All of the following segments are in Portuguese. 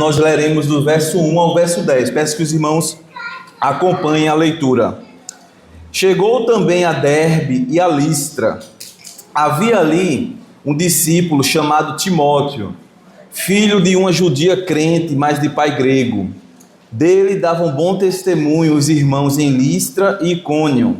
Nós leremos do verso 1 ao verso 10. Peço que os irmãos acompanhem a leitura. Chegou também a Derbe e a Listra. Havia ali um discípulo chamado Timóteo, filho de uma judia crente, mas de pai grego. Dele davam bom testemunho os irmãos em Listra e Icônio.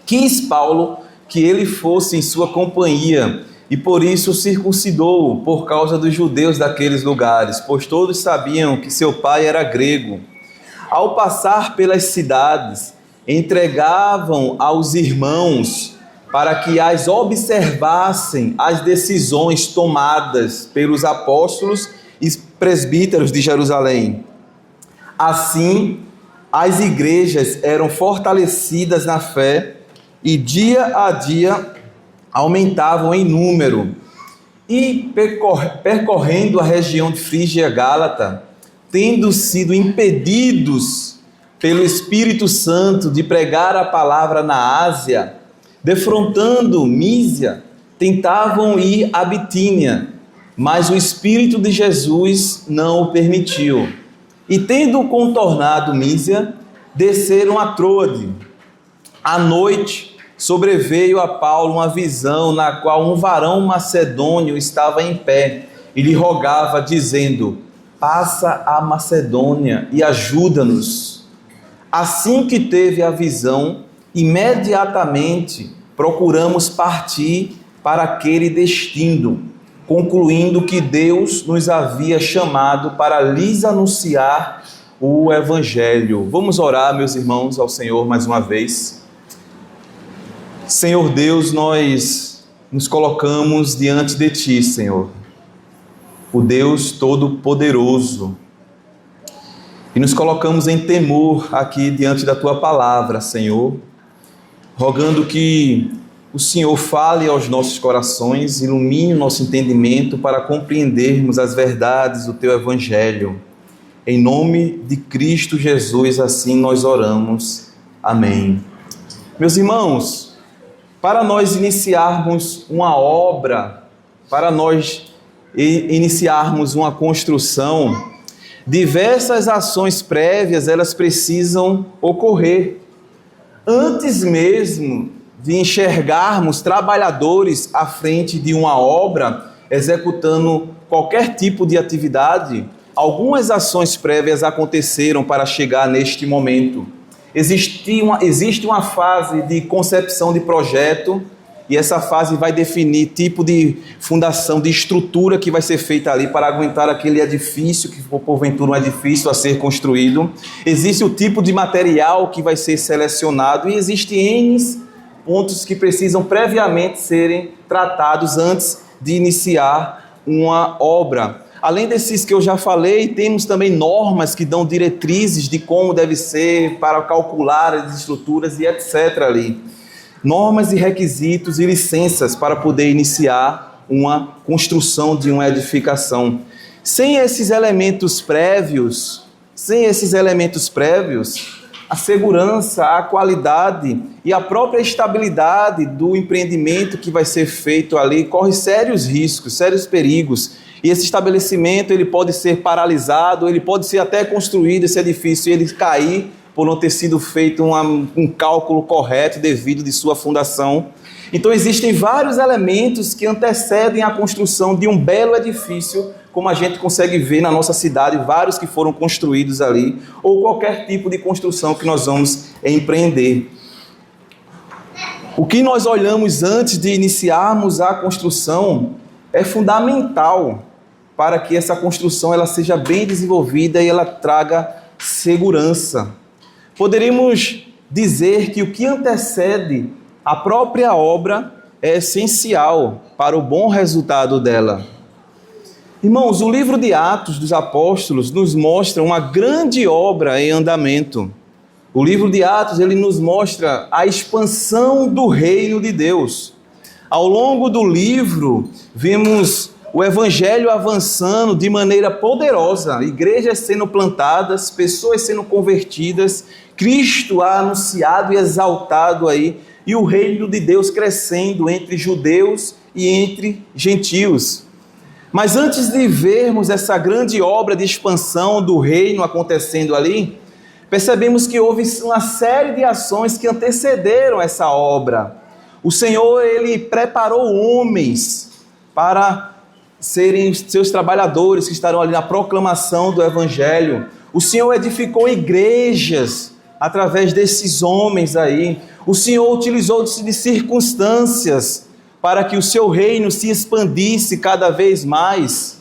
Quis Paulo que ele fosse em sua companhia, e por isso circuncidou por causa dos judeus daqueles lugares, pois todos sabiam que seu pai era grego. Ao passar pelas cidades, entregavam aos irmãos para que as observassem as decisões tomadas pelos apóstolos e presbíteros de Jerusalém. Assim, as igrejas eram fortalecidas na fé e dia a dia aumentavam em número. E percorrendo a região de Frígia e Gálata, tendo sido impedidos pelo Espírito Santo de pregar a palavra na Ásia, defrontando Mísia, tentavam ir a Bitínia, mas o Espírito de Jesus não o permitiu. E tendo contornado Mísia, desceram a Troade. À noite, sobreveio a Paulo uma visão na qual um varão macedônio estava em pé e lhe rogava, dizendo: passa a Macedônia e ajuda-nos. Assim que teve a visão, imediatamente procuramos partir para aquele destino, concluindo que Deus nos havia chamado para lhes anunciar o Evangelho. Vamos orar, meus irmãos, ao Senhor mais uma vez. Senhor Deus, nós nos colocamos diante de Ti, Senhor, o Deus Todo-Poderoso, e nos colocamos em temor aqui diante da Tua palavra, Senhor, rogando que o Senhor fale aos nossos corações, ilumine o nosso entendimento para compreendermos as verdades do Teu Evangelho. Em nome de Cristo Jesus, assim nós oramos. Amém. Meus irmãos, para nós iniciarmos uma obra, para nós iniciarmos uma construção, diversas ações prévias elas precisam ocorrer. Antes mesmo de enxergarmos trabalhadores à frente de uma obra, executando qualquer tipo de atividade, algumas ações prévias aconteceram para chegar neste momento. Existe uma fase de concepção de projeto, e essa fase vai definir tipo de fundação, de estrutura que vai ser feita ali para aguentar aquele edifício, que for porventura um edifício a ser construído. Existe o tipo de material que vai ser selecionado, e existem N pontos que precisam previamente serem tratados antes de iniciar uma obra. Além desses que eu já falei, temos também normas que dão diretrizes de como deve ser para calcular as estruturas e etc. ali. Normas e requisitos e licenças para poder iniciar uma construção de uma edificação. Sem esses elementos prévios, a segurança, a qualidade e a própria estabilidade do empreendimento que vai ser feito ali corre sérios riscos, sérios perigos. E esse estabelecimento ele pode ser paralisado, ele pode ser até construído, esse edifício, e ele cair por não ter sido feito um cálculo correto devido de sua fundação. Então existem vários elementos que antecedem a construção de um belo edifício, como a gente consegue ver na nossa cidade, vários que foram construídos ali, ou qualquer tipo de construção que nós vamos empreender. O que nós olhamos antes de iniciarmos a construção é fundamental para que essa construção ela seja bem desenvolvida e ela traga segurança. Poderíamos dizer que o que antecede a própria obra é essencial para o bom resultado dela. Irmãos, o livro de Atos dos Apóstolos nos mostra uma grande obra em andamento. O livro de Atos ele nos mostra a expansão do reino de Deus. Ao longo do livro, vimos o Evangelho avançando de maneira poderosa, igrejas sendo plantadas, pessoas sendo convertidas, Cristo anunciado e exaltado aí, e o reino de Deus crescendo entre judeus e entre gentios. Mas antes de vermos essa grande obra de expansão do reino acontecendo ali, percebemos que houve uma série de ações que antecederam essa obra. O Senhor, Ele preparou homens para serem seus trabalhadores que estarão ali na proclamação do Evangelho. O Senhor edificou igrejas através desses homens aí. O Senhor utilizou-se de circunstâncias para que o seu reino se expandisse cada vez mais.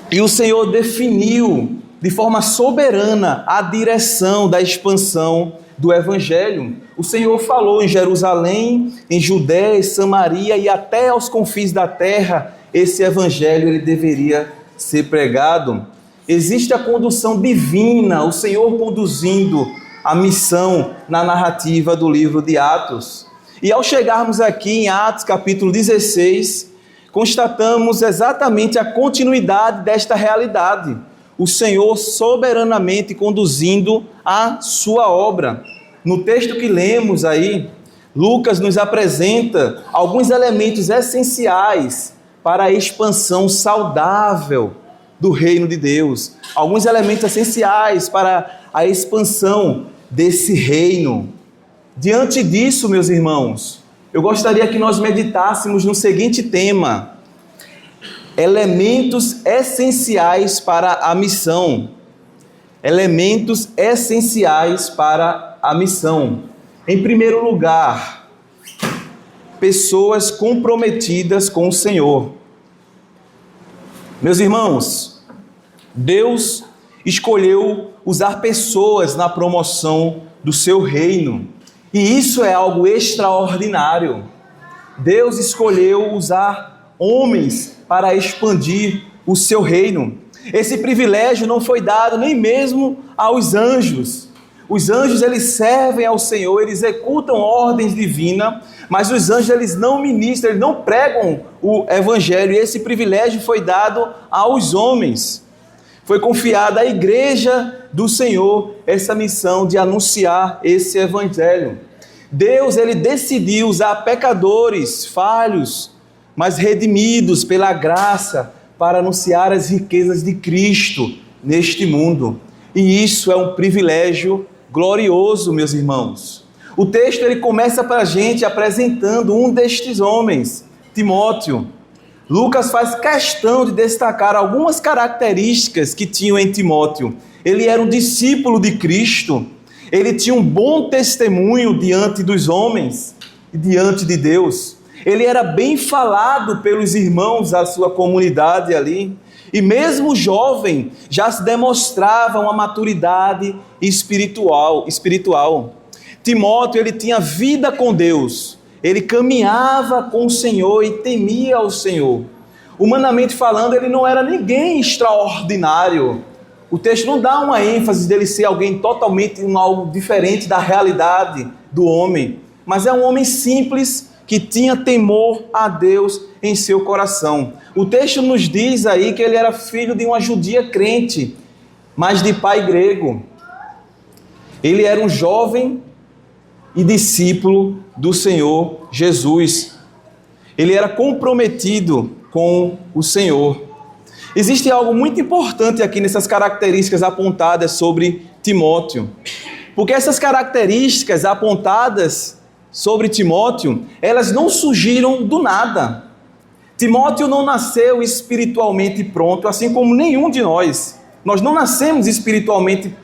E o Senhor definiu de forma soberana a direção da expansão do Evangelho. O Senhor falou em Jerusalém, em Judéia e Samaria e até aos confins da terra, esse Evangelho ele deveria ser pregado. Existe a condução divina, o Senhor conduzindo a missão na narrativa do livro de Atos. E ao chegarmos aqui em Atos capítulo 16, constatamos exatamente a continuidade desta realidade. O Senhor soberanamente conduzindo a sua obra. No texto que lemos aí, Lucas nos apresenta alguns elementos essenciais para a expansão saudável do reino de Deus. Alguns elementos essenciais para a expansão desse reino. Diante disso, meus irmãos, eu gostaria que nós meditássemos no seguinte tema: elementos essenciais para a missão. Elementos essenciais para a missão. Em primeiro lugar, pessoas comprometidas com o Senhor. Meus irmãos, Deus escolheu usar pessoas na promoção do seu reino. E isso é algo extraordinário. Deus escolheu usar homens para expandir o seu reino. Esse privilégio não foi dado nem mesmo aos anjos. Os anjos, eles servem ao Senhor, eles executam ordens divinas, mas os anjos, eles não ministram, eles não pregam o Evangelho. E esse privilégio foi dado aos homens. Foi confiada à igreja do Senhor essa missão de anunciar esse Evangelho. Deus, ele decidiu usar pecadores falhos, mas redimidos pela graça, para anunciar as riquezas de Cristo neste mundo. E isso é um privilégio glorioso, meus irmãos. O texto ele começa para a gente apresentando um destes homens, Timóteo. Lucas faz questão de destacar algumas características que tinham em Timóteo. Ele era um discípulo de Cristo, ele tinha um bom testemunho diante dos homens e diante de Deus. Ele era bem falado pelos irmãos da sua comunidade ali. E mesmo jovem, já se demonstrava uma maturidade espiritual. Timóteo, ele tinha vida com Deus. Ele caminhava com o Senhor e temia o Senhor. Humanamente falando, ele não era ninguém extraordinário. O texto não dá uma ênfase dele ser alguém totalmente algo diferente da realidade do homem. Mas é um homem simples, que tinha temor a Deus em seu coração. O texto nos diz aí que ele era filho de uma judia crente, mas de pai grego. Ele era um jovem e discípulo do Senhor Jesus. Ele era comprometido com o Senhor. Existe algo muito importante aqui nessas características apontadas sobre Timóteo. Porque essas características apontadas sobre Timóteo, elas não surgiram do nada. Timóteo não nasceu espiritualmente pronto, assim como nenhum de nós. Nós não nascemos espiritualmente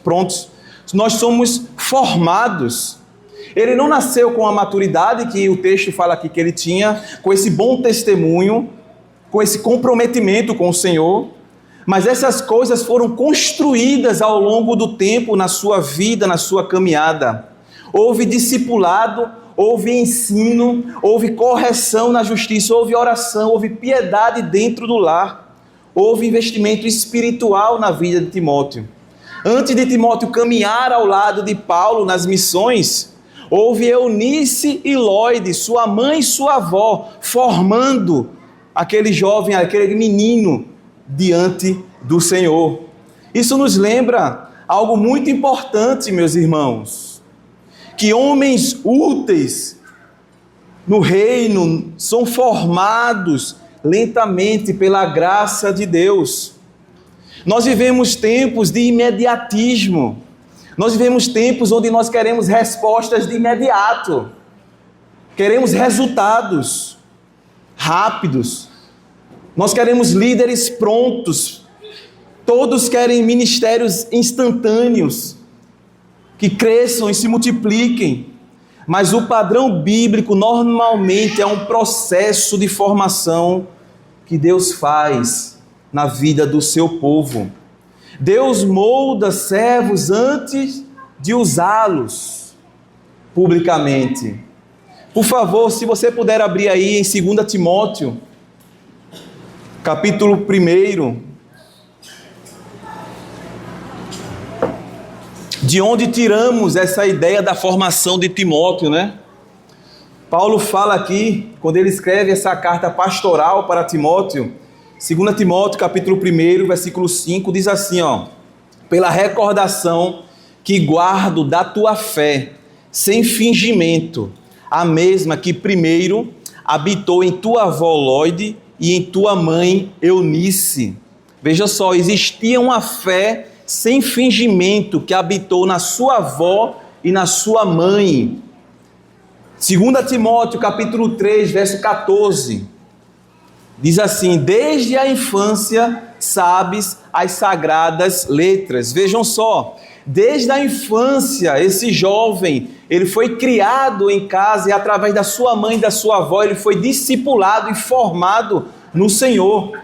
prontos. Nós somos formados. Ele não nasceu com a maturidade que o texto fala aqui que ele tinha, com esse bom testemunho, com esse comprometimento com o Senhor, mas essas coisas foram construídas ao longo do tempo na sua vida, na sua caminhada. Houve discipulado, houve ensino, houve correção na justiça, houve oração, houve piedade dentro do lar, houve investimento espiritual na vida de Timóteo. Antes de Timóteo caminhar ao lado de Paulo nas missões, houve Eunice e Lóide, sua mãe e sua avó, formando aquele jovem, aquele menino diante do Senhor. Isso nos lembra algo muito importante, meus irmãos, que homens úteis no reino são formados lentamente pela graça de Deus. Nós vivemos tempos de imediatismo. Nós vivemos tempos onde nós queremos respostas de imediato. Queremos resultados rápidos. Nós queremos líderes prontos. Todos querem ministérios instantâneos, que cresçam e se multipliquem. Mas o padrão bíblico normalmente é um processo de formação que Deus faz na vida do seu povo. Deus molda servos antes de usá-los publicamente. Por favor, se você puder abrir aí em 2 Timóteo, capítulo 1, de onde tiramos essa ideia da formação de Timóteo, né? Paulo fala aqui, quando ele escreve essa carta pastoral para Timóteo, 2 Timóteo, capítulo 1, versículo 5, diz assim, pela recordação que guardo da tua fé, sem fingimento, a mesma que primeiro habitou em tua avó Lóide e em tua mãe Eunice. Veja só, existia uma fé sem fingimento que habitou na sua avó e na sua mãe. 2 Timóteo, capítulo 3, verso 14, diz assim, desde a infância sabes as sagradas letras. Vejam só, desde a infância, esse jovem, ele foi criado em casa e através da sua mãe e da sua avó, ele foi discipulado e formado no Senhor.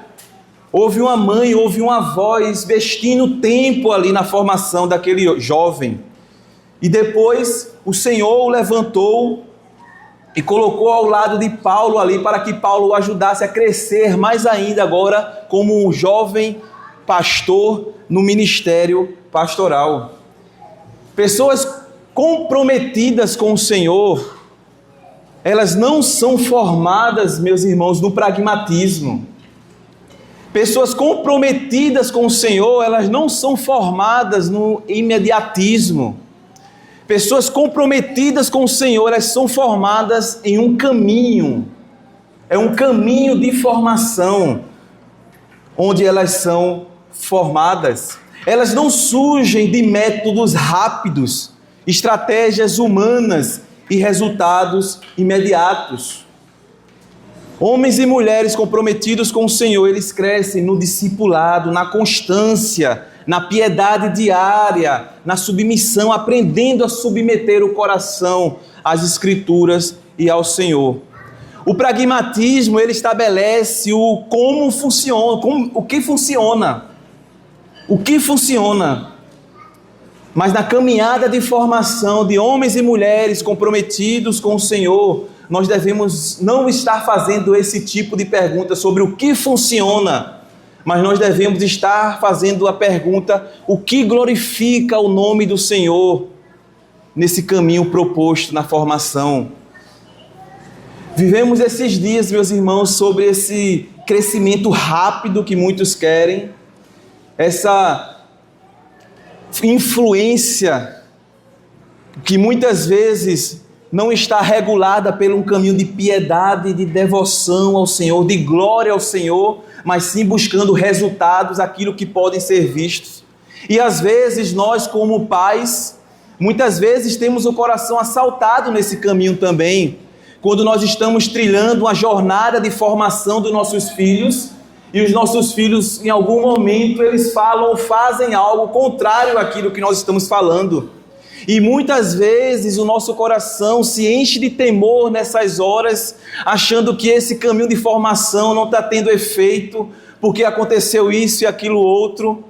Houve uma mãe, houve uma avó investindo tempo ali na formação daquele jovem. E depois o Senhor o levantou e colocou ao lado de Paulo ali para que Paulo o ajudasse a crescer mais ainda agora como um jovem pastor no ministério pastoral. Pessoas comprometidas com o Senhor, elas não são formadas, meus irmãos, no pragmatismo. Pessoas comprometidas com o Senhor, elas não são formadas no imediatismo. Pessoas comprometidas com o Senhor, elas são formadas em um caminho. É um caminho de formação, onde elas são formadas. Elas não surgem de métodos rápidos, estratégias humanas e resultados imediatos. Homens e mulheres comprometidos com o Senhor, eles crescem no discipulado, na constância, na piedade diária, na submissão, aprendendo a submeter o coração às Escrituras e ao Senhor. O pragmatismo, ele estabelece o como funciona, o que funciona. O que funciona. Mas na caminhada de formação de homens e mulheres comprometidos com o Senhor, nós devemos não estar fazendo esse tipo de pergunta sobre o que funciona, mas nós devemos estar fazendo a pergunta, o que glorifica o nome do Senhor nesse caminho proposto na formação. Vivemos esses dias, meus irmãos, sobre esse crescimento rápido que muitos querem, essa influência que muitas vezes não está regulada por um caminho de piedade, de devoção ao Senhor, de glória ao Senhor, mas sim buscando resultados, aquilo que podem ser vistos. E às vezes nós, como pais, muitas vezes temos o coração assaltado nesse caminho também, quando nós estamos trilhando uma jornada de formação dos nossos filhos, e os nossos filhos, em algum momento, eles falam ou fazem algo contrário àquilo que nós estamos falando. E muitas vezes o nosso coração se enche de temor nessas horas, achando que esse caminho de formação não está tendo efeito, porque aconteceu isso e aquilo outro.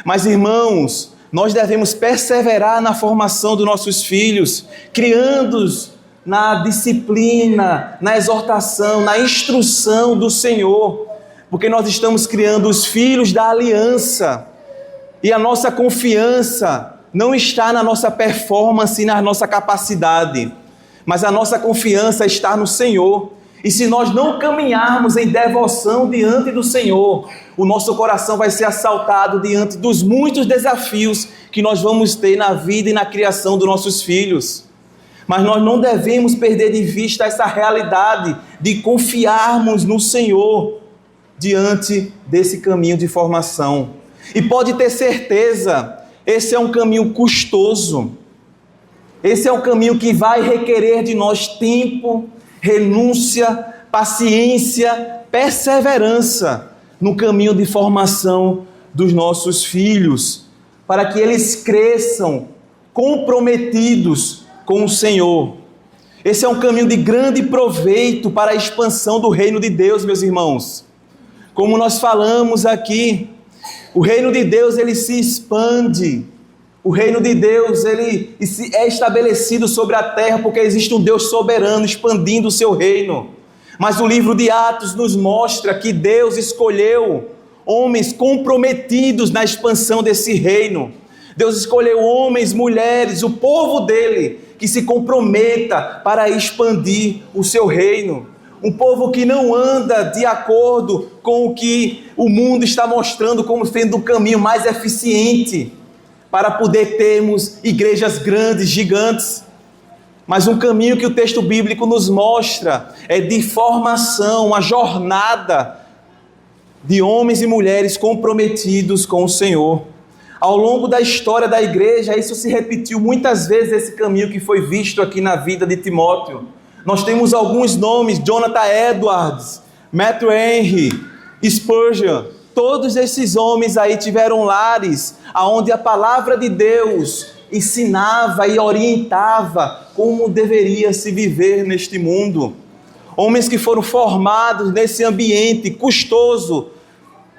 Mas, irmãos, nós devemos perseverar na formação dos nossos filhos, criando-os na disciplina, na exortação, na instrução do Senhor, porque nós estamos criando os filhos da aliança, e a nossa confiança não está na nossa performance e na nossa capacidade, mas a nossa confiança está no Senhor. E se nós não caminharmos em devoção diante do Senhor, o nosso coração vai ser assaltado diante dos muitos desafios que nós vamos ter na vida e na criação dos nossos filhos. Mas nós não devemos perder de vista essa realidade de confiarmos no Senhor, diante desse caminho de formação. E pode ter certeza, esse é um caminho custoso. Esse é um caminho que vai requerer de nós tempo, renúncia, paciência, perseverança no caminho de formação dos nossos filhos, para que eles cresçam comprometidos com o Senhor. Esse é um caminho de grande proveito para a expansão do reino de Deus, meus irmãos. Como nós falamos aqui, o reino de Deus, ele se expande. O reino de Deus, ele é estabelecido sobre a terra porque existe um Deus soberano expandindo o seu reino. Mas o livro de Atos nos mostra que Deus escolheu homens comprometidos na expansão desse reino. Deus escolheu homens, mulheres, o povo dele, que se comprometa para expandir o seu reino. Um povo que não anda de acordo com o que o mundo está mostrando como sendo o caminho mais eficiente para poder termos igrejas grandes, gigantes. Mas um caminho que o texto bíblico nos mostra é de formação, uma jornada de homens e mulheres comprometidos com o Senhor. Ao longo da história da igreja, isso se repetiu muitas vezes, esse caminho que foi visto aqui na vida de Timóteo. Nós temos alguns nomes: Jonathan Edwards, Matthew Henry, Spurgeon. Todos esses homens aí tiveram lares onde a palavra de Deus ensinava e orientava como deveria se viver neste mundo. Homens que foram formados nesse ambiente custoso,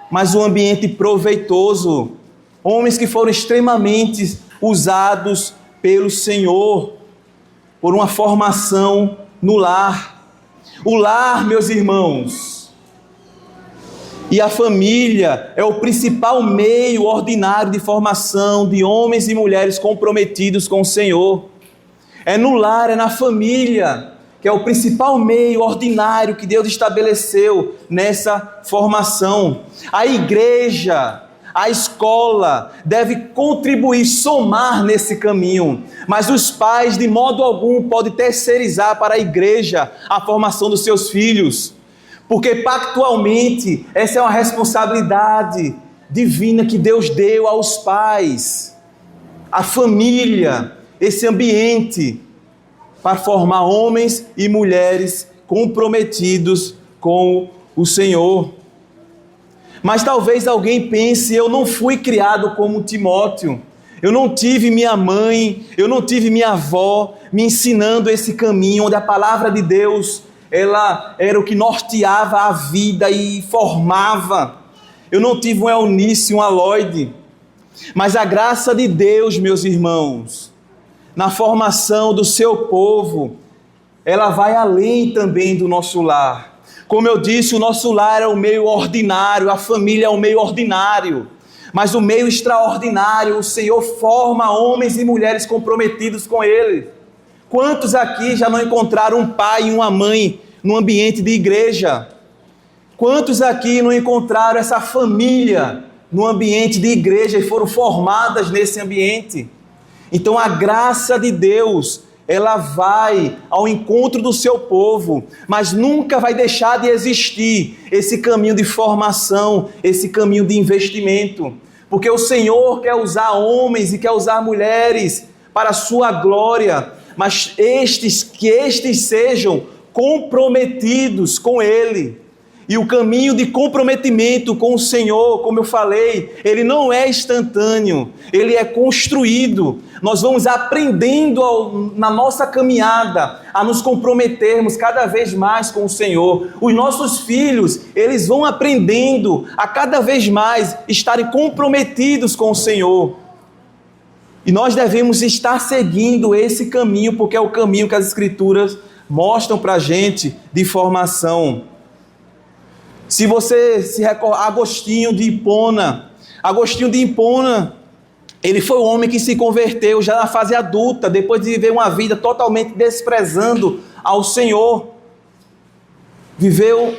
mas um ambiente proveitoso. Homens que foram extremamente usados pelo Senhor por uma formação no lar. O lar, meus irmãos, e a família é o principal meio ordinário de formação de homens e mulheres comprometidos com o Senhor. É no lar, é na família, que é o principal meio ordinário que Deus estabeleceu nessa formação. A igreja, a escola deve contribuir, somar nesse caminho, mas os pais de modo algum podem terceirizar para a igreja a formação dos seus filhos, porque pactualmente essa é uma responsabilidade divina que Deus deu aos pais, a família, esse ambiente para formar homens e mulheres comprometidos com o Senhor. Mas talvez alguém pense: eu não fui criado como Timóteo, eu não tive minha mãe, eu não tive minha avó me ensinando esse caminho, onde a palavra de Deus, ela era o que norteava a vida e formava. Eu não tive um Eunice, um Aloide. Mas a graça de Deus, meus irmãos, na formação do seu povo, ela vai além também do nosso lar. Como eu disse, o nosso lar é o meio ordinário, a família é o meio ordinário, mas o meio extraordinário, o Senhor forma homens e mulheres comprometidos com Ele. Quantos aqui já não encontraram um pai e uma mãe no ambiente de igreja? Quantos aqui não encontraram essa família no ambiente de igreja e foram formadas nesse ambiente? Então a graça de Deus, ela vai ao encontro do seu povo, mas nunca vai deixar de existir esse caminho de formação, esse caminho de investimento, porque o Senhor quer usar homens e quer usar mulheres para a sua glória, mas que estes sejam comprometidos com Ele. E o caminho de comprometimento com o Senhor, como eu falei, ele não é instantâneo, ele é construído. Nós vamos aprendendo na nossa caminhada a nos comprometermos cada vez mais com o Senhor. Os nossos filhos, eles vão aprendendo a cada vez mais estarem comprometidos com o Senhor. E nós devemos estar seguindo esse caminho, porque é o caminho que as Escrituras mostram para a gente de formação. Se você se recorda, Agostinho de Hipona, ele foi um homem que se converteu já na fase adulta, depois de viver uma vida totalmente desprezando ao Senhor. Viveu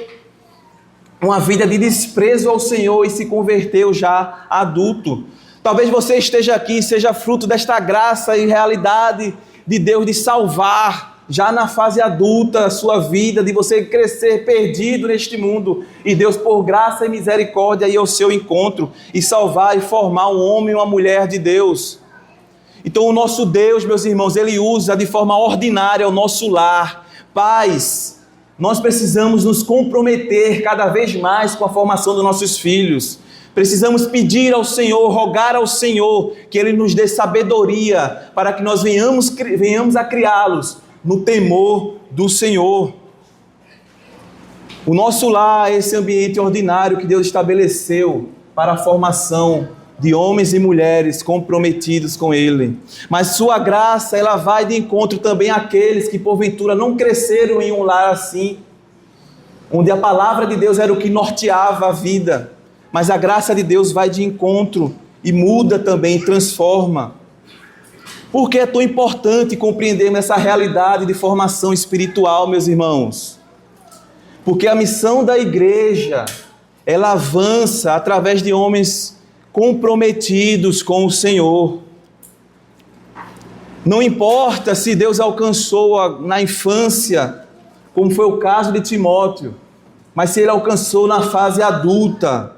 uma vida de desprezo ao Senhor e se converteu já adulto. Talvez você esteja aqui, seja fruto desta graça e realidade de Deus de salvar já na fase adulta da sua vida, de você crescer perdido neste mundo, e Deus, por graça e misericórdia, ir ao seu encontro e salvar e formar um homem e uma mulher de Deus. Então o nosso Deus, meus irmãos, Ele usa de forma ordinária o nosso lar. Pais, nós precisamos nos comprometer cada vez mais com a formação dos nossos filhos. Precisamos pedir ao Senhor, rogar ao Senhor, que Ele nos dê sabedoria para que nós venhamos a criá-los no temor do Senhor. O nosso lar é esse ambiente ordinário que Deus estabeleceu para a formação de homens e mulheres comprometidos com Ele. Mas sua graça, ela vai de encontro também àqueles que porventura não cresceram em um lar assim, onde a palavra de Deus era o que norteava a vida. Mas a graça de Deus vai de encontro e muda também, transforma. Por que é tão importante compreendermos essa realidade de formação espiritual, meus irmãos? Porque a missão da igreja, ela avança através de homens comprometidos com o Senhor. Não importa se Deus alcançou na infância, como foi o caso de Timóteo, mas se ele alcançou na fase adulta.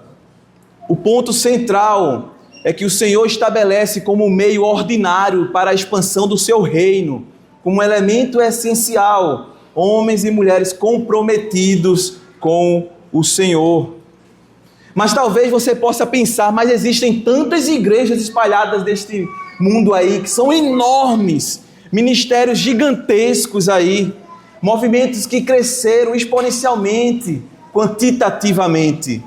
O ponto central é que o Senhor estabelece como meio ordinário para a expansão do seu reino, como elemento essencial, homens e mulheres comprometidos com o Senhor. Mas talvez você possa pensar, mas existem tantas igrejas espalhadas neste mundo aí, que são enormes, ministérios gigantescos aí, movimentos que cresceram exponencialmente, quantitativamente.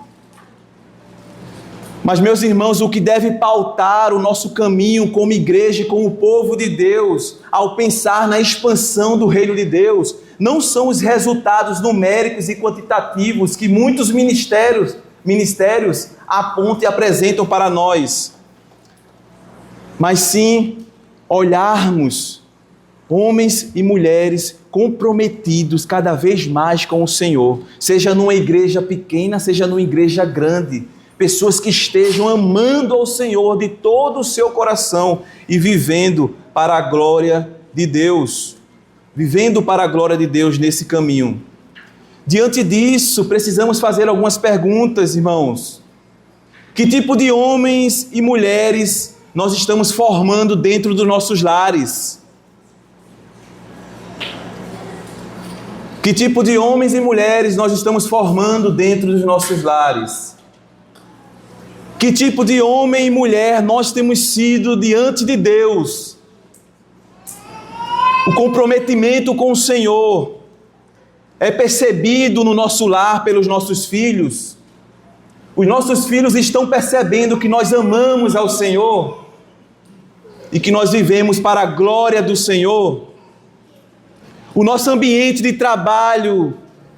Mas, meus irmãos, o que deve pautar o nosso caminho como igreja e como povo de Deus, ao pensar na expansão do reino de Deus, não são os resultados numéricos e quantitativos que muitos ministérios apontam e apresentam para nós, mas sim olharmos homens e mulheres comprometidos cada vez mais com o Senhor, seja numa igreja pequena, seja numa igreja grande, pessoas que estejam amando ao Senhor de todo o seu coração e vivendo para a glória de Deus, nesse caminho. Diante disso, precisamos fazer algumas perguntas, irmãos. Que tipo de homens e mulheres nós estamos formando dentro dos nossos lares? Que tipo de homens e mulheres nós estamos formando dentro dos nossos lares? Que tipo de homem e mulher nós temos sido diante de Deus? O comprometimento com o Senhor é percebido no nosso lar pelos nossos filhos? Os nossos filhos estão percebendo que nós amamos ao Senhor e que nós vivemos para a glória do Senhor? O nosso ambiente de trabalho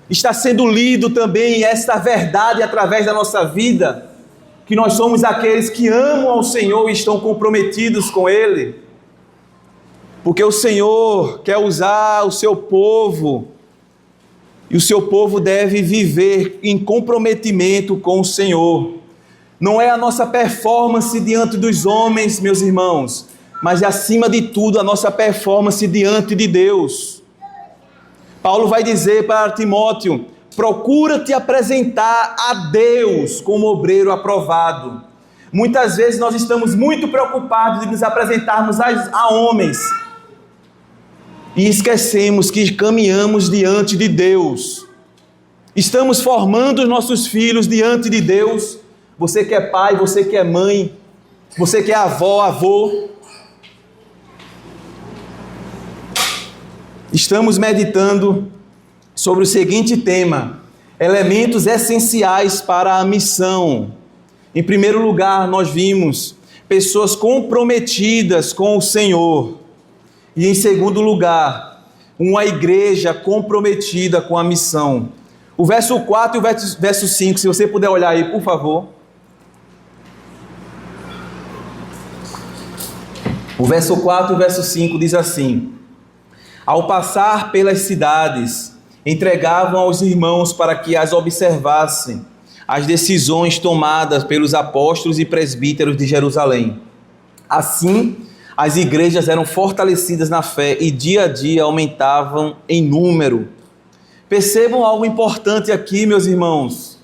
está sendo lido também esta verdade através da nossa vida, que nós somos aqueles que amam ao Senhor e estão comprometidos com Ele? Porque o Senhor quer usar o seu povo, e o seu povo deve viver em comprometimento com o Senhor. Não é a nossa performance diante dos homens, meus irmãos, mas é acima de tudo a nossa performance diante de Deus. Paulo vai dizer para Timóteo: procura te apresentar a Deus como obreiro aprovado. Muitas vezes nós estamos muito preocupados de nos apresentarmos a homens e esquecemos que caminhamos diante de Deus. Estamos formando os nossos filhos diante de Deus. Você que é pai, você que é mãe, você que é avó, avô. Estamos meditando sobre o seguinte tema: elementos essenciais para a missão. Em primeiro lugar, nós vimos pessoas comprometidas com o Senhor. E em segundo lugar, uma igreja comprometida com a missão. O verso 4 e o verso 5, se você puder olhar aí, por favor. O verso 4 e o verso 5 diz assim: ao passar pelas cidades, entregavam aos irmãos para que as observassem as decisões tomadas pelos apóstolos e presbíteros de Jerusalém. Assim, as igrejas eram fortalecidas na fé e dia a dia aumentavam em número. Percebam algo importante aqui, meus irmãos.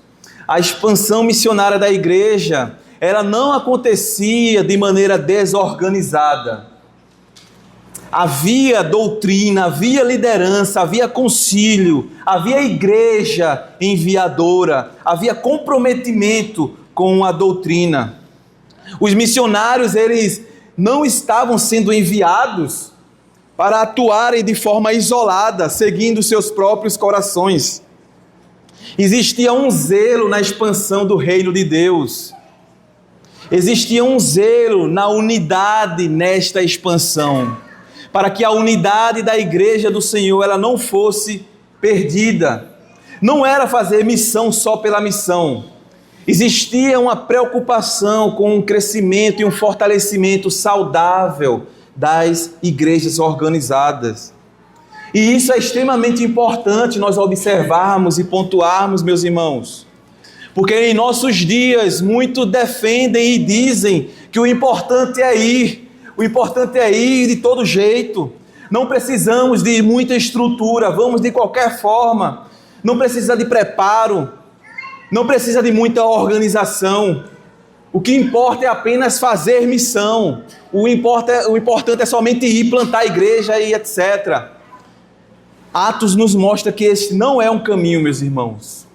A expansão missionária da igreja, ela não acontecia de maneira desorganizada. Havia doutrina, havia liderança, havia concílio, havia igreja enviadora, havia comprometimento com a doutrina. Os missionários, eles não estavam sendo enviados para atuarem de forma isolada, seguindo seus próprios corações. Existia um zelo na expansão do reino de Deus. Existia um zelo na unidade nesta expansão, para que a unidade da igreja do Senhor ela não fosse perdida. Não era fazer missão só pela missão. Existia uma preocupação com um crescimento e um fortalecimento saudável das igrejas organizadas. E isso é extremamente importante nós observarmos e pontuarmos, meus irmãos. Porque em nossos dias, muitos defendem e dizem que o importante é ir de todo jeito. Não precisamos de muita estrutura, vamos de qualquer forma. Não precisa de preparo, não precisa de muita organização. O que importa é apenas fazer missão. O importante é somente ir plantar a igreja e etc. Atos nos mostra que esse não é um caminho, meus irmãos.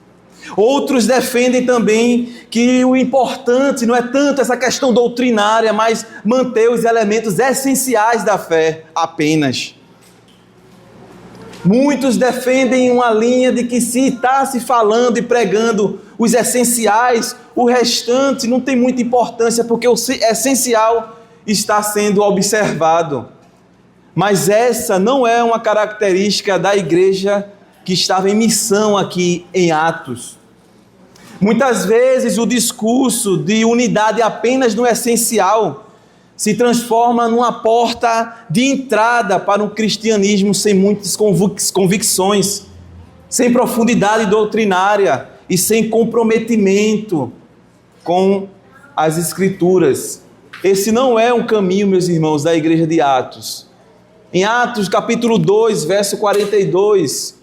Outros defendem também que o importante não é tanto essa questão doutrinária, mas manter os elementos essenciais da fé apenas. Muitos defendem uma linha de que se está se falando e pregando os essenciais, o restante não tem muita importância, porque o essencial está sendo observado. Mas essa não é uma característica da igreja que estava em missão aqui em Atos. Muitas vezes o discurso de unidade apenas no essencial se transforma numa porta de entrada para um cristianismo sem muitas convicções, sem profundidade doutrinária e sem comprometimento com as Escrituras. Esse não é um caminho, meus irmãos, da igreja de Atos. Em Atos capítulo 2, verso 42,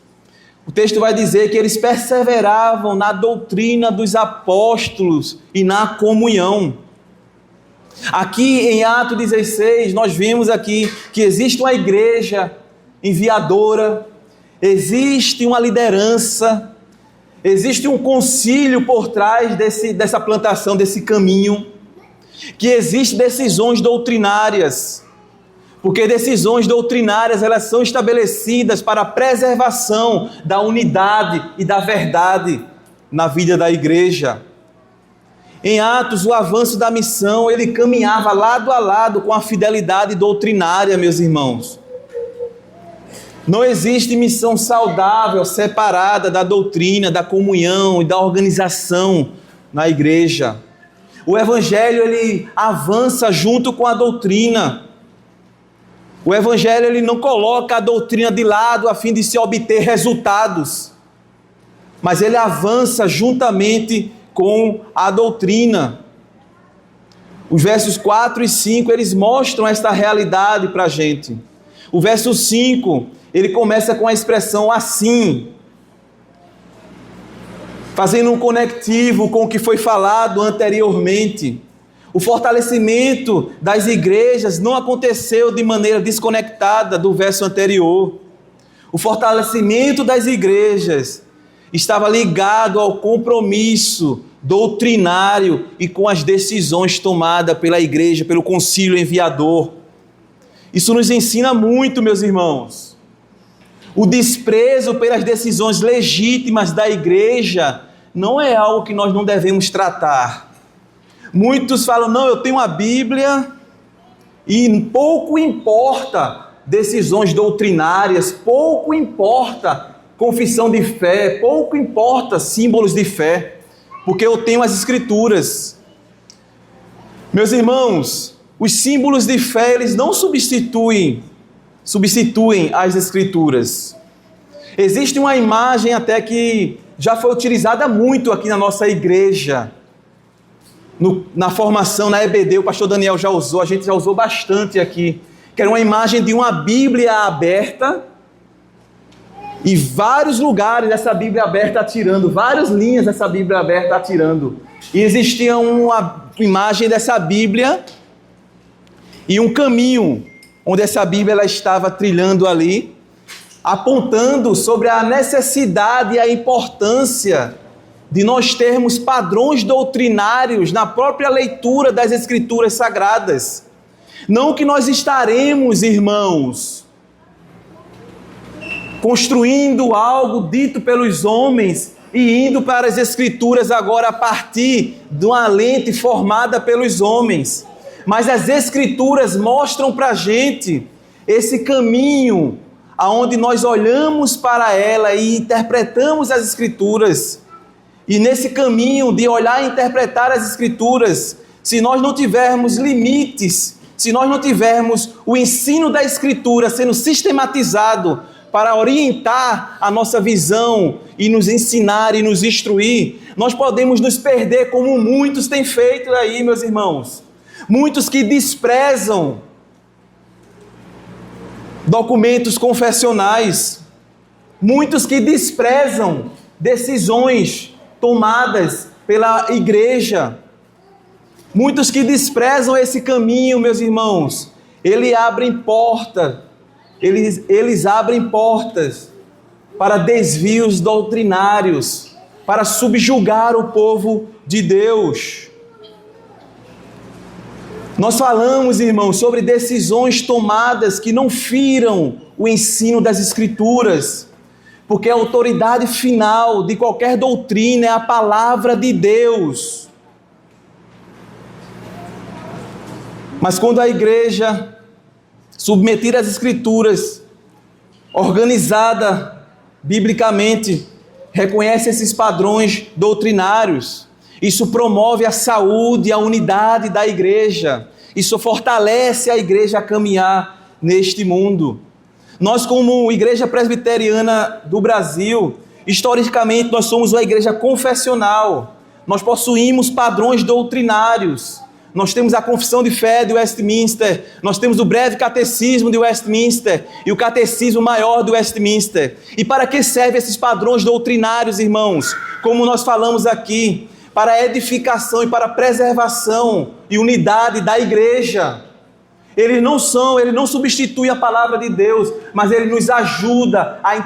o texto vai dizer que eles perseveravam na doutrina dos apóstolos e na comunhão. Aqui em Atos 16, nós vemos aqui que existe uma igreja enviadora, existe uma liderança, existe um concílio por trás dessa plantação, desse caminho, que existem decisões doutrinárias, porque decisões doutrinárias elas são estabelecidas para a preservação da unidade e da verdade na vida da igreja. Em Atos, o avanço da missão, ele caminhava lado a lado com a fidelidade doutrinária, meus irmãos. Não existe missão saudável, separada da doutrina, da comunhão e da organização na igreja. O evangelho, ele avança junto com a doutrina. O evangelho, ele não coloca a doutrina de lado a fim de se obter resultados, mas ele avança juntamente com a doutrina. Os versos 4 e 5, eles mostram esta realidade para a gente. O verso 5, ele começa com a expressão assim, fazendo um conectivo com o que foi falado anteriormente. O fortalecimento das igrejas não aconteceu de maneira desconectada do verso anterior. O fortalecimento das igrejas estava ligado ao compromisso doutrinário e com as decisões tomadas pela igreja, pelo concílio enviador. Isso nos ensina muito, meus irmãos. O desprezo pelas decisões legítimas da igreja não é algo que nós não devemos tratar. Muitos falam, não, eu tenho a Bíblia e pouco importa decisões doutrinárias, pouco importa confissão de fé, pouco importa símbolos de fé, porque eu tenho as Escrituras. Meus irmãos, os símbolos de fé, eles não substituem as Escrituras. Existe uma imagem até que já foi utilizada muito aqui na nossa igreja. na formação, na EBD, o pastor Daniel já usou, a gente já usou bastante aqui, que era uma imagem de uma Bíblia aberta, e vários lugares dessa Bíblia aberta atirando, várias linhas dessa Bíblia aberta atirando. E existia uma imagem dessa Bíblia e um caminho onde essa Bíblia ela estava trilhando ali, apontando sobre a necessidade e a importância de nós termos padrões doutrinários na própria leitura das Escrituras Sagradas. Não que nós estaremos, irmãos, construindo algo dito pelos homens e indo para as Escrituras agora a partir de uma lente formada pelos homens. Mas as Escrituras mostram para a gente esse caminho aonde nós olhamos para ela e interpretamos as Escrituras. E nesse caminho de olhar e interpretar as Escrituras, se nós não tivermos limites, se nós não tivermos o ensino da Escritura sendo sistematizado para orientar a nossa visão e nos ensinar e nos instruir, nós podemos nos perder como muitos têm feito aí, meus irmãos. Muitos que desprezam documentos confessionais, muitos que desprezam decisões tomadas pela igreja, muitos que desprezam esse caminho, meus irmãos. Eles abrem portas para desvios doutrinários, para subjugar o povo de Deus. Nós falamos, irmãos, sobre decisões tomadas que não firam o ensino das Escrituras, porque a autoridade final de qualquer doutrina é a palavra de Deus. Mas quando a igreja, submetida às Escrituras, organizada biblicamente, reconhece esses padrões doutrinários, isso promove a saúde e a unidade da igreja. Isso fortalece a igreja a caminhar neste mundo. Nós, como Igreja Presbiteriana do Brasil, historicamente nós somos uma igreja confessional. Nós possuímos padrões doutrinários. Nós temos a Confissão de Fé de Westminster, nós temos o Breve Catecismo de Westminster e o Catecismo Maior de Westminster. E para que servem esses padrões doutrinários, irmãos? Como nós falamos aqui, para a edificação e para a preservação e unidade da igreja. Eles não substituem a palavra de Deus, mas ele nos ajuda a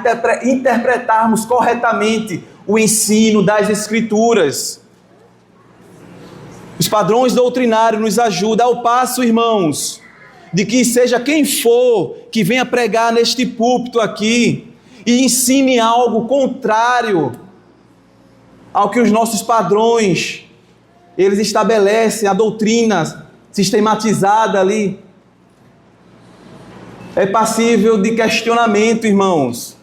interpretarmos corretamente o ensino das Escrituras. Os padrões doutrinários nos ajudam ao passo, irmãos, de que seja quem for que venha pregar neste púlpito aqui e ensine algo contrário ao que os nossos padrões, eles estabelecem, a doutrina sistematizada ali, é passível de questionamento, irmãos,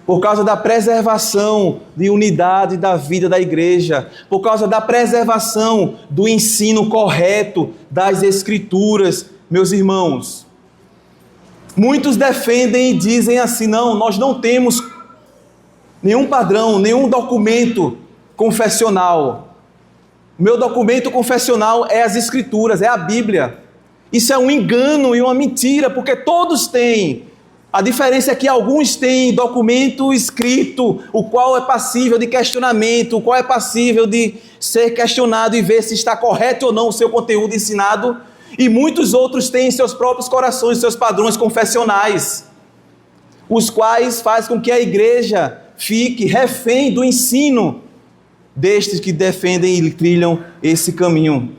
por causa da preservação de unidade da vida da igreja, por causa da preservação do ensino correto das Escrituras, meus irmãos. Muitos defendem e dizem assim: não, nós não temos nenhum padrão, nenhum documento confessional. O meu documento confessional é as Escrituras, é a Bíblia. Isso é um engano e uma mentira, porque todos têm. A diferença é que alguns têm documento escrito, o qual é passível de questionamento, o qual é passível de ser questionado e ver se está correto ou não o seu conteúdo ensinado, e muitos outros têm em seus próprios corações, seus padrões confessionais, os quais fazem com que a igreja fique refém do ensino destes que defendem e trilham esse caminho.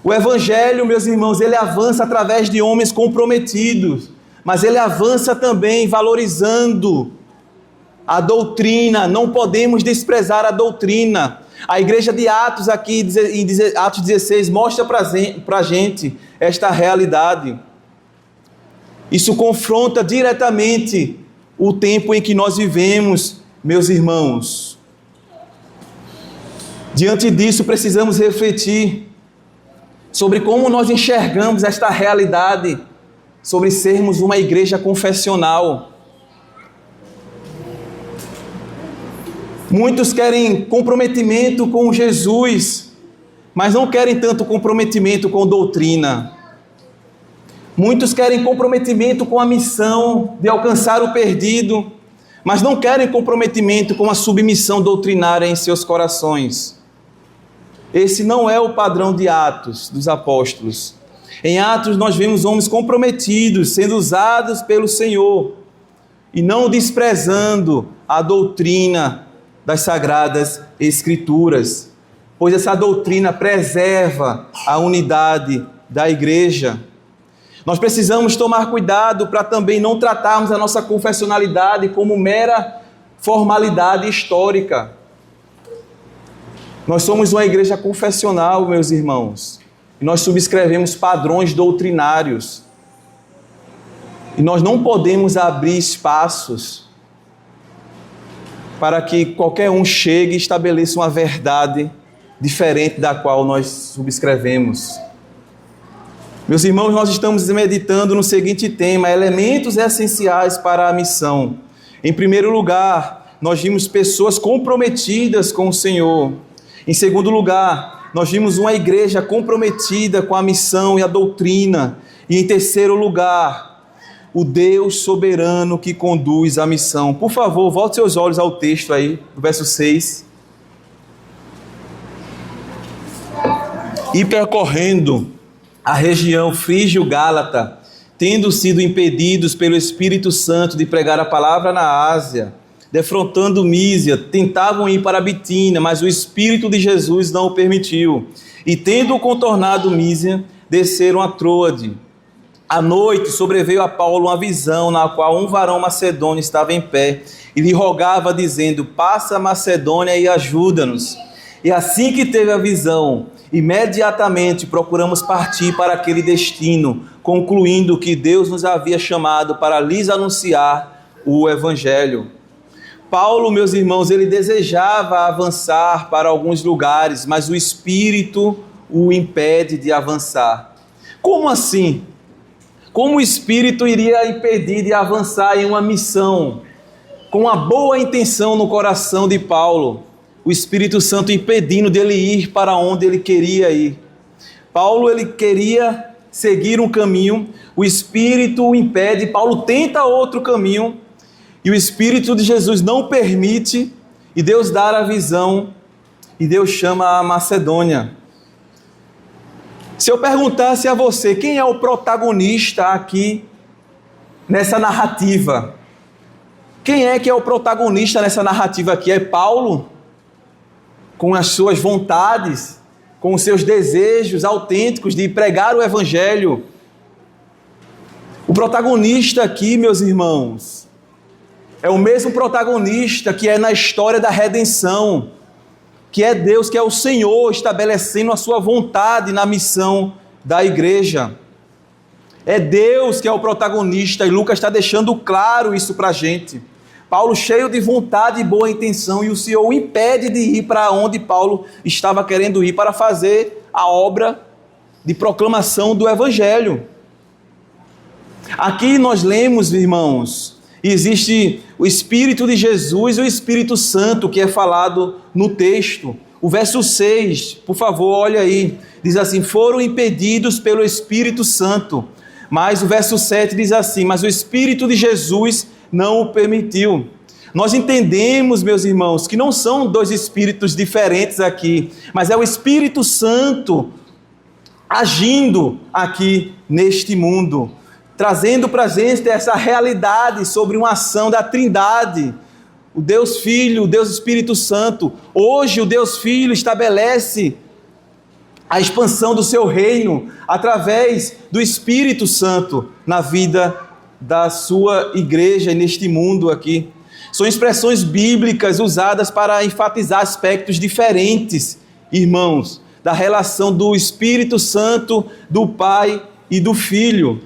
O Evangelho, meus irmãos, ele avança através de homens comprometidos, mas ele avança também valorizando a doutrina. Não podemos desprezar a doutrina. A igreja de Atos, aqui em Atos 16, mostra para a gente esta realidade. Isso confronta diretamente o tempo em que nós vivemos, meus irmãos. Diante disso, precisamos refletir sobre como nós enxergamos esta realidade, sobre sermos uma igreja confessional. Muitos querem comprometimento com Jesus, mas não querem tanto comprometimento com doutrina. Muitos querem comprometimento com a missão de alcançar o perdido, mas não querem comprometimento com a submissão doutrinária em seus corações. Esse não é o padrão de Atos dos apóstolos. Em Atos nós vemos homens comprometidos, sendo usados pelo Senhor, e não desprezando a doutrina das Sagradas Escrituras, pois essa doutrina preserva a unidade da igreja. Nós precisamos tomar cuidado para também não tratarmos a nossa confessionalidade como mera formalidade histórica. Nós somos uma igreja confessional, meus irmãos, e nós subscrevemos padrões doutrinários. E nós não podemos abrir espaços para que qualquer um chegue e estabeleça uma verdade diferente da qual nós subscrevemos. Meus irmãos, nós estamos meditando no seguinte tema: elementos essenciais para a missão. Em primeiro lugar, nós vimos pessoas comprometidas com o Senhor. Em segundo lugar, nós vimos uma igreja comprometida com a missão e a doutrina. E em terceiro lugar, o Deus soberano que conduz a missão. Por favor, volte seus olhos ao texto aí, do verso 6. E percorrendo a região frígio-gálata, tendo sido impedidos pelo Espírito Santo de pregar a palavra na Ásia, defrontando Mísia, tentavam ir para a Bitínia, mas o Espírito de Jesus não o permitiu. E tendo contornado Mísia, desceram a Troade. À noite sobreveio a Paulo uma visão, na qual um varão macedônio estava em pé, e lhe rogava, dizendo: passa a Macedônia e ajuda-nos. E assim que teve a visão, imediatamente procuramos partir para aquele destino, concluindo que Deus nos havia chamado para lhes anunciar o Evangelho. Paulo, meus irmãos, ele desejava avançar para alguns lugares, mas o Espírito o impede de avançar. Como assim? Como o Espírito iria impedir de avançar em uma missão com uma boa intenção no coração de Paulo? O Espírito Santo impedindo dele ir para onde ele queria ir. Paulo, ele queria seguir um caminho, o Espírito o impede, Paulo tenta outro caminho, e o Espírito de Jesus não permite, e Deus dá a visão, e Deus chama a Macedônia. Se eu perguntasse a você, quem é o protagonista aqui nessa narrativa? Quem é que é o protagonista nessa narrativa aqui? É Paulo? Com as suas vontades, com os seus desejos autênticos de pregar o Evangelho. O protagonista aqui, meus irmãos, é o mesmo protagonista que é na história da redenção, que é Deus, que é o Senhor estabelecendo a sua vontade na missão da igreja. É Deus que é o protagonista, e Lucas está deixando claro isso para a gente. Paulo cheio de vontade e boa intenção, e o Senhor o impede de ir para onde Paulo estava querendo ir para fazer a obra de proclamação do Evangelho. Aqui nós lemos, irmãos, existe o Espírito de Jesus e o Espírito Santo que é falado no texto. O verso 6, por favor, olha aí, diz assim: foram impedidos pelo Espírito Santo. Mas o verso 7 diz assim: mas o Espírito de Jesus não o permitiu. Nós entendemos, meus irmãos, que não são dois espíritos diferentes aqui, mas é o Espírito Santo agindo aqui neste mundo, trazendo para a gente essa realidade sobre uma ação da Trindade, o Deus Filho, o Deus Espírito Santo. Hoje o Deus Filho estabelece a expansão do seu reino através do Espírito Santo na vida da sua igreja neste mundo aqui. São expressões bíblicas usadas para enfatizar aspectos diferentes, irmãos, da relação do Espírito Santo, do Pai e do Filho.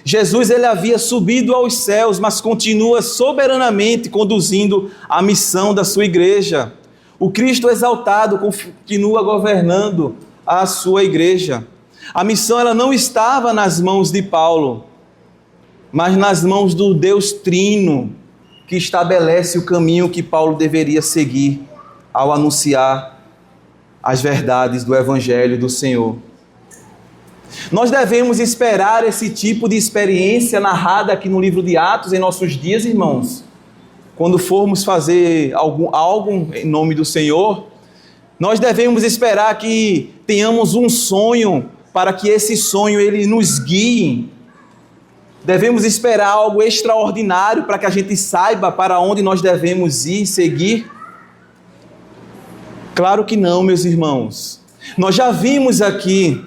Jesus, ele havia subido aos céus, mas continua soberanamente conduzindo a missão da sua igreja. O Cristo exaltado continua governando a sua igreja. A missão, ela não estava nas mãos de Paulo, mas nas mãos do Deus Trino, que estabelece o caminho que Paulo deveria seguir ao anunciar as verdades do Evangelho do Senhor. Nós devemos esperar esse tipo de experiência narrada aqui no livro de Atos em nossos dias, irmãos. Quando formos fazer algo em nome do Senhor, nós devemos esperar que tenhamos um sonho para que esse sonho ele nos guie. Devemos esperar algo extraordinário para que a gente saiba para onde nós devemos ir, seguir? Claro que não, meus irmãos. Nós já vimos aqui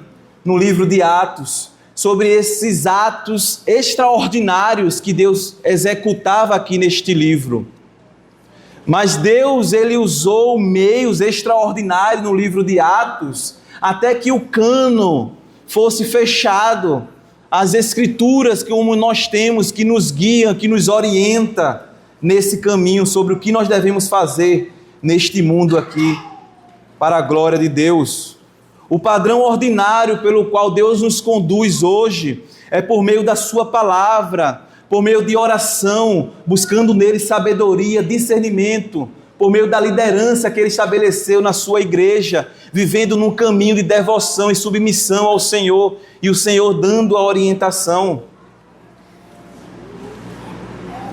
no livro de Atos sobre esses atos extraordinários que Deus executava aqui neste livro. Mas Deus, ele usou meios extraordinários no livro de Atos até que o cânon fosse fechado. As escrituras como nós temos, que nos guiam, que nos orienta nesse caminho sobre o que nós devemos fazer neste mundo aqui, para a glória de Deus. O padrão ordinário pelo qual Deus nos conduz hoje é por meio da sua palavra, por meio de oração, buscando nele sabedoria, discernimento, por meio da liderança que ele estabeleceu na sua igreja, vivendo num caminho de devoção e submissão ao Senhor, e o Senhor dando a orientação.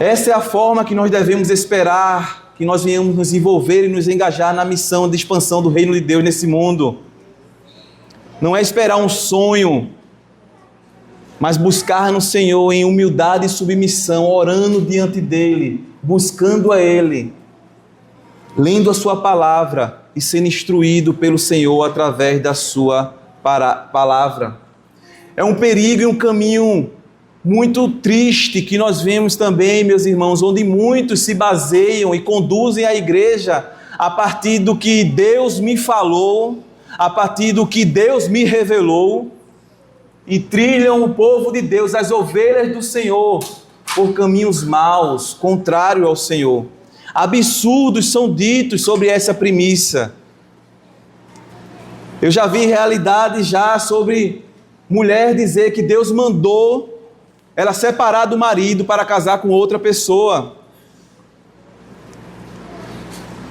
Essa é a forma que nós devemos esperar, que nós venhamos nos envolver e nos engajar na missão de expansão do reino de Deus nesse mundo. Não é esperar um sonho, mas buscar no Senhor em humildade e submissão, orando diante dEle, buscando a Ele, lendo a sua palavra e sendo instruído pelo Senhor através da sua palavra. É um perigo e um caminho muito triste que nós vemos também, meus irmãos, onde muitos se baseiam e conduzem a igreja a partir do que Deus me falou, a partir do que Deus me revelou, e trilham o povo de Deus, as ovelhas do Senhor, por caminhos maus, contrário ao Senhor. Absurdos são ditos sobre essa premissa. Eu já vi realidades já sobre mulher dizer que Deus mandou ela separar do marido para casar com outra pessoa.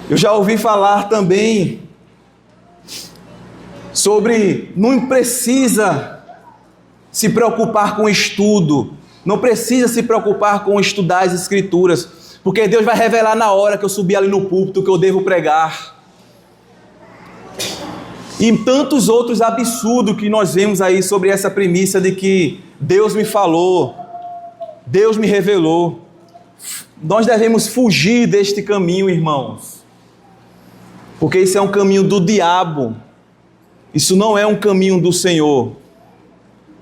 Eu já ouvi falar também sobre não precisa se preocupar com estudo, não precisa se preocupar com estudar as Escrituras, porque Deus vai revelar na hora que eu subir ali no púlpito que eu devo pregar. E tantos outros absurdos que nós vemos aí sobre essa premissa de que Deus me falou, Deus me revelou. Nós devemos fugir deste caminho, irmãos, porque isso é um caminho do diabo, isso não é um caminho do Senhor.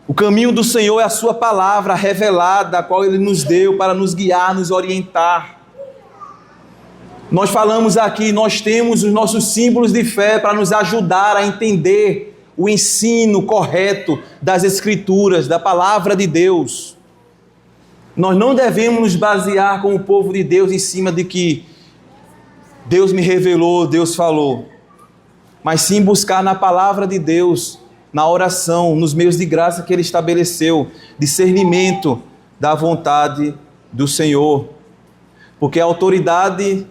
O caminho do Senhor é a sua palavra revelada, a qual Ele nos deu para nos guiar, nos orientar. Nós falamos aqui, nós temos os nossos símbolos de fé para nos ajudar a entender o ensino correto das Escrituras, da palavra de Deus. Nós não devemos nos basear como povo de Deus em cima de que Deus me revelou, Deus falou, mas sim buscar na palavra de Deus, na oração, nos meios de graça que Ele estabeleceu, discernimento da vontade do Senhor. Porque a autoridade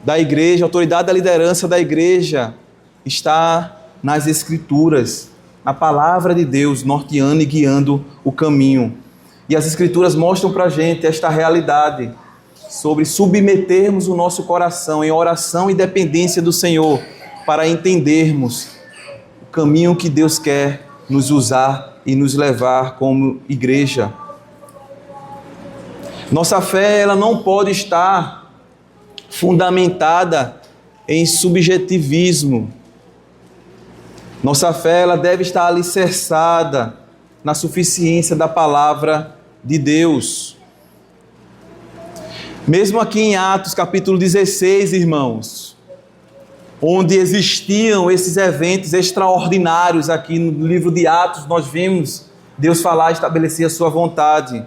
da igreja, a autoridade da liderança da igreja está nas Escrituras, na palavra de Deus, norteando e guiando o caminho. E as Escrituras mostram para a gente esta realidade sobre submetermos o nosso coração em oração e dependência do Senhor para entendermos o caminho que Deus quer nos usar e nos levar como igreja. Nossa fé, ela não pode estar fundamentada em subjetivismo. Nossa fé, ela deve estar alicerçada na suficiência da palavra de Deus. Mesmo aqui em Atos capítulo 16, irmãos, onde existiam esses eventos extraordinários, aqui no livro de Atos nós vemos Deus falar e estabelecer a sua vontade.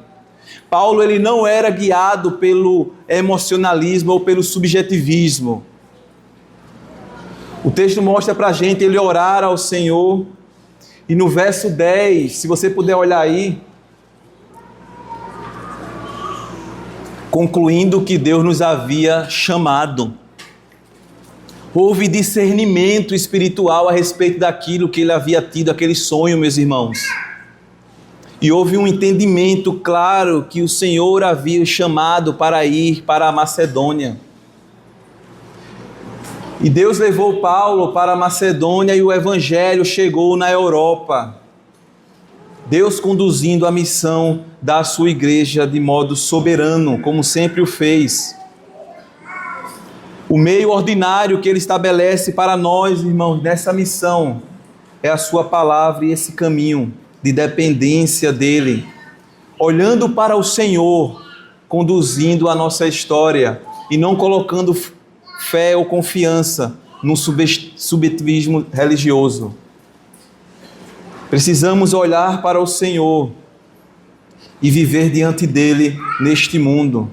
Paulo, ele não era guiado pelo emocionalismo ou pelo subjetivismo. O texto mostra para a gente ele orar ao Senhor, e no verso 10, se você puder olhar aí, concluindo que Deus nos havia chamado. Houve discernimento espiritual a respeito daquilo que ele havia tido, aquele sonho, meus irmãos. E houve um entendimento claro que o Senhor havia chamado para ir para a Macedônia. E Deus levou Paulo para a Macedônia e o Evangelho chegou na Europa. Deus conduzindo a missão da sua igreja de modo soberano, como sempre o fez. O meio ordinário que Ele estabelece para nós, irmãos, nessa missão, é a sua palavra e esse caminho de dependência dEle. Olhando para o Senhor, conduzindo a nossa história e não colocando fé ou confiança no subjetivismo religioso. Precisamos olhar para o Senhor e viver diante dEle neste mundo.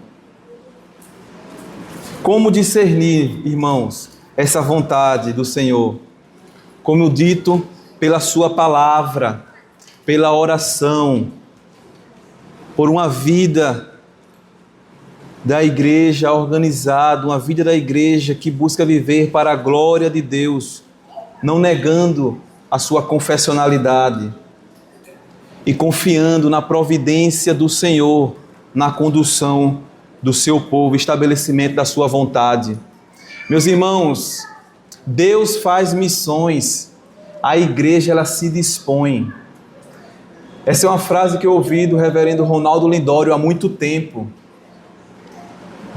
Como discernir, irmãos, essa vontade do Senhor? Como dito, pela sua palavra, pela oração, por uma vida da igreja organizada, uma vida da igreja que busca viver para a glória de Deus, não negando a sua confessionalidade e confiando na providência do Senhor, na condução do seu povo, estabelecimento da sua vontade. Meus irmãos, Deus faz missões, a igreja ela se dispõe. Essa é uma frase que eu ouvi do reverendo Ronaldo Lindório há muito tempo.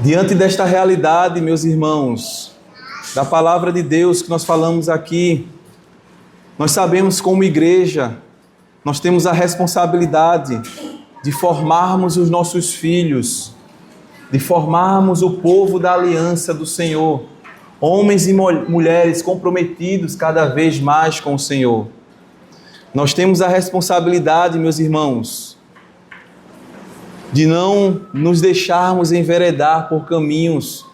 Diante desta realidade, meus irmãos, da palavra de Deus que nós falamos aqui, nós sabemos como igreja, nós temos a responsabilidade de formarmos os nossos filhos, de formarmos o povo da aliança do Senhor, homens e mulheres comprometidos cada vez mais com o Senhor. Nós temos a responsabilidade, meus irmãos, de não nos deixarmos enveredar por caminhos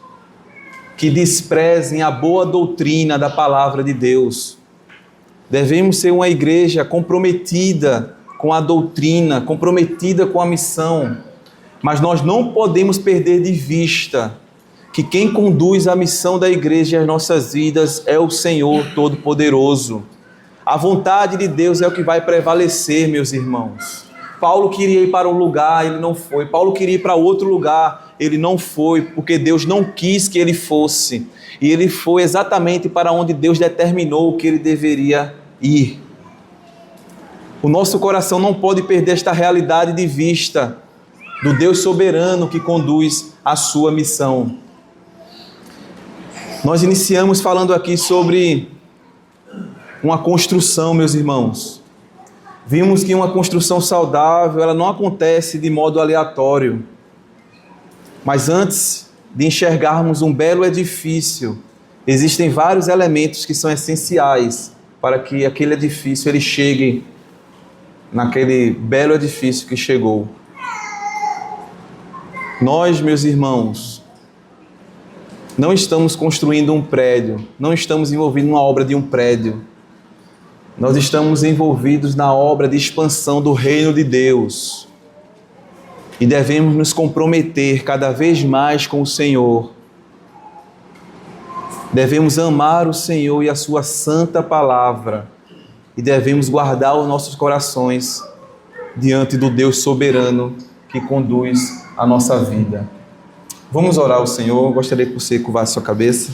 que desprezem a boa doutrina da palavra de Deus. Devemos ser uma igreja comprometida com a doutrina, comprometida com a missão, mas nós não podemos perder de vista que quem conduz a missão da igreja e as nossas vidas é o Senhor Todo-Poderoso. A vontade de Deus é o que vai prevalecer, meus irmãos. Paulo queria ir para um lugar, ele não foi. Paulo queria ir para outro lugar, ele não foi, porque Deus não quis que ele fosse. E ele foi exatamente para onde Deus determinou que ele deveria ir. O nosso coração não pode perder esta realidade de vista do Deus soberano que conduz a sua missão. Nós iniciamos falando aqui sobre uma construção, meus irmãos. Vimos que uma construção saudável, ela não acontece de modo aleatório. Mas antes de enxergarmos um belo edifício, existem vários elementos que são essenciais para que aquele edifício ele chegue naquele belo edifício que chegou. Nós, meus irmãos, não estamos construindo um prédio, não estamos envolvidos numa obra de um prédio. Nós estamos envolvidos na obra de expansão do reino de Deus. E devemos nos comprometer cada vez mais com o Senhor. Devemos amar o Senhor e a sua santa palavra. E devemos guardar os nossos corações diante do Deus soberano que conduz a nossa vida. Vamos orar ao Senhor. Gostaria que você curvasse sua cabeça.